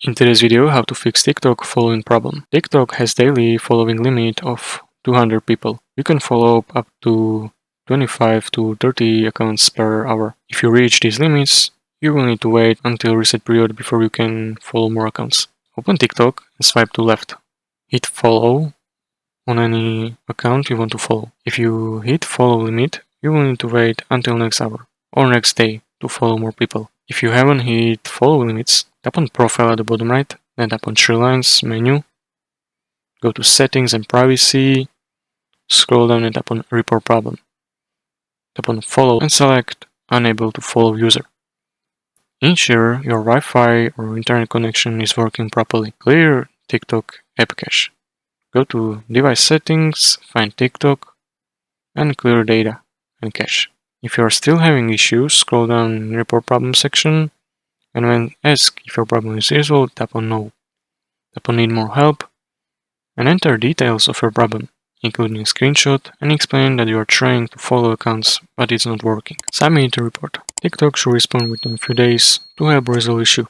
In today's video, how to fix TikTok following problem. TikTok has daily following limit of 200 people. You can follow up to 25 to 30 accounts per hour. If you reach these limits, you will need to wait until reset period before you can follow more accounts. Open TikTok and swipe to left. Hit follow on any account you want to follow. If you hit follow limit, you will need to wait until next hour or next day to follow more people. If you haven't hit follow limits, tap on profile at the bottom right, then tap on three lines menu, go to settings and privacy, scroll down and tap on report problem. Tap on follow and select unable to follow user. Ensure your Wi-Fi or internet connection is working properly. Clear TikTok app cache. Go to device settings, find TikTok, and clear data and cache. If you are still having issues, scroll down in report problem section, and when asked if your problem is resolved, tap on no. Tap on need more help, and enter details of your problem, including a screenshot, and explain that you are trying to follow accounts but it's not working. Submit the report. TikTok should respond within a few days to help resolve issue.